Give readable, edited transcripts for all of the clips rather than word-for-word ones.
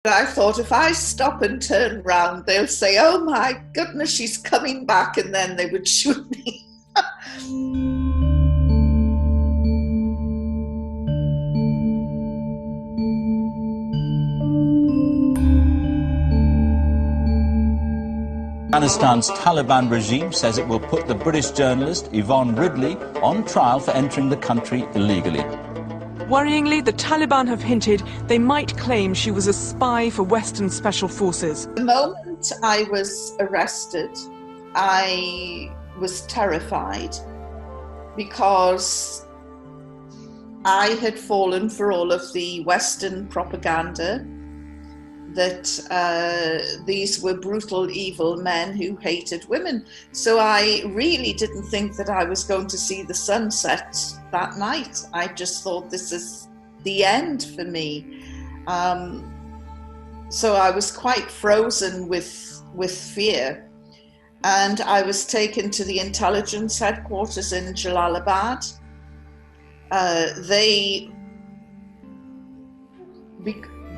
I thought if I stop and turn round, they'll say, "Oh my goodness, she's coming back," and then they would shoot me. Afghanistan's Taliban regime says it will put the British journalist Yvonne Ridley on trial for entering the country illegally. Worryingly, the Taliban have hinted they might claim she was a spy for Western special forces. The moment I was arrested, I was terrified because I had fallen for all of the Western propaganda that these were brutal, evil men who hated women. So I really didn't think that I was going to see the sunset that night. I just thought, this is the end for me. So I was quite frozen with fear. And I was taken to the intelligence headquarters in Jalalabad.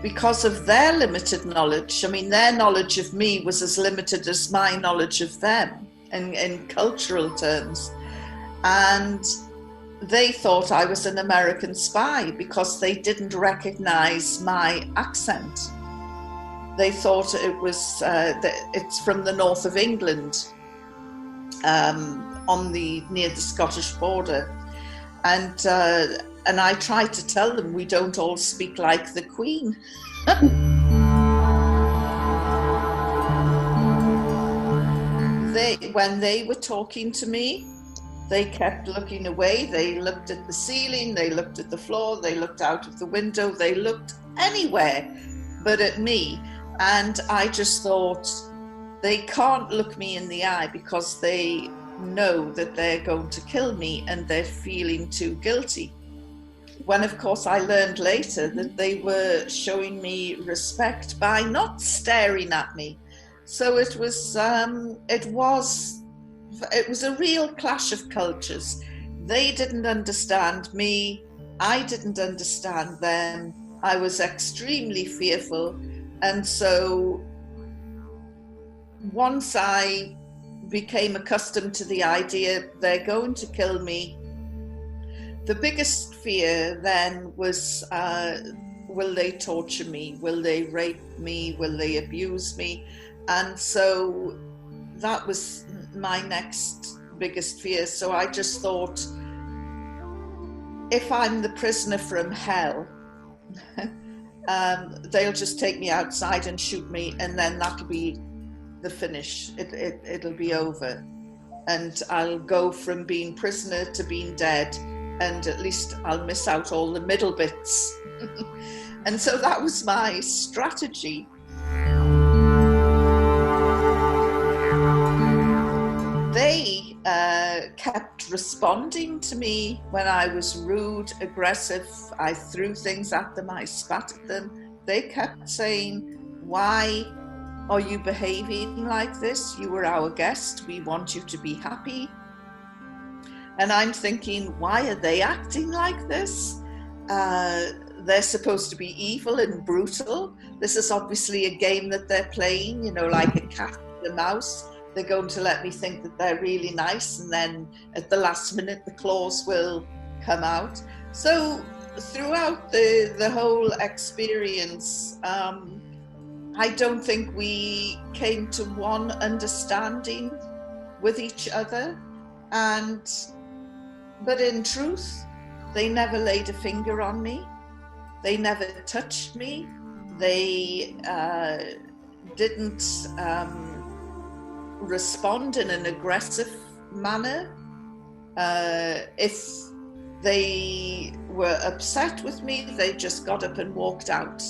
Because of their limited knowledge, I mean, their knowledge of me was as limited as my knowledge of them in cultural terms. And they thought I was an American spy because they didn't recognize my accent. They thought it was, it's from the north of England, near the Scottish border. And I tried to tell them we don't all speak like the Queen. When they were talking to me, they kept looking away. They looked at the ceiling, they looked at the floor, they looked out of the window, they looked anywhere but at me. And I just thought, they can't look me in the eye because they know that they're going to kill me and they're feeling too guilty. When, of course, I learned later that they were showing me respect by not staring at me. So it was a real clash of cultures. They didn't understand me. I didn't understand them. I was extremely fearful. And so once I became accustomed to the idea they're going to kill me, the biggest fear then was, will they torture me? Will they rape me? Will they abuse me? And so that was my next biggest fear. So I just thought, if I'm the prisoner from hell, they'll just take me outside and shoot me, and then that'll be the finish. It'll be over. And I'll go from being prisoner to being dead. And at least I'll miss out all the middle bits. And so that was my strategy. They kept responding to me when I was rude, aggressive. I threw things at them, I spat at them. They kept saying, "Why are you behaving like this? You were our guest. We want you to be happy." And I'm thinking, why are they acting like this? They're supposed to be evil and brutal. This is obviously a game that they're playing, you know, like a cat and a mouse. They're going to let me think that they're really nice, and then at the last minute the claws will come out. So throughout the whole experience, I don't think we came to one understanding with each other. But in truth, they never laid a finger on me. They never touched me. They didn't respond in an aggressive manner. If they were upset with me, they just got up and walked out.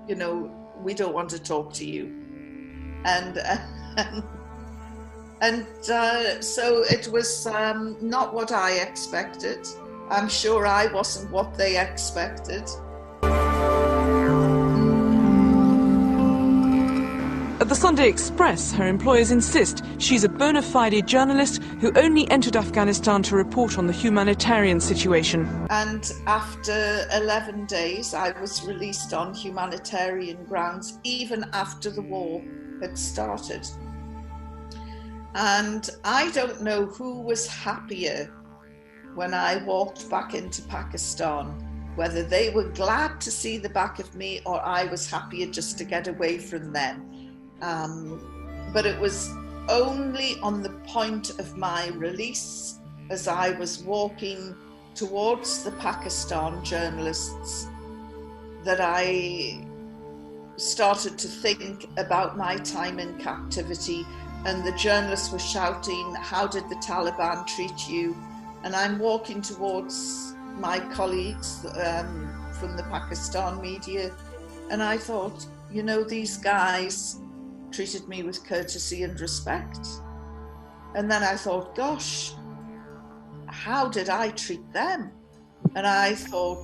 You know, we don't want to talk to you. And so it was not what I expected. I'm sure I wasn't what they expected. At the Sunday Express, her employers insist she's a bona fide journalist who only entered Afghanistan to report on the humanitarian situation. And after 11 days, I was released on humanitarian grounds, even after the war had started. And I don't know who was happier when I walked back into Pakistan, whether they were glad to see the back of me or I was happier just to get away from them. But it was only on the point of my release, as I was walking towards the Pakistan journalists, that I started to think about my time in captivity. And the journalists were shouting, "How did the Taliban treat you?" And I'm walking towards my colleagues from the Pakistan media, and I thought, you know, these guys treated me with courtesy and respect. And then I thought, gosh, how did I treat them? And I thought,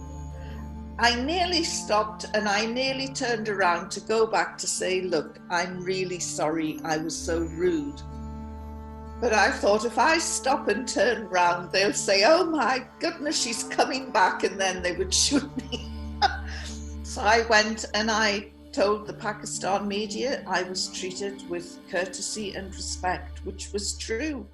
I nearly stopped and I nearly turned around to go back to say, look, I'm really sorry I was so rude. But I thought, if I stop and turn around, they'll say, oh my goodness, she's coming back, and then they would shoot me. So I went and I told the Pakistan media I was treated with courtesy and respect, which was true.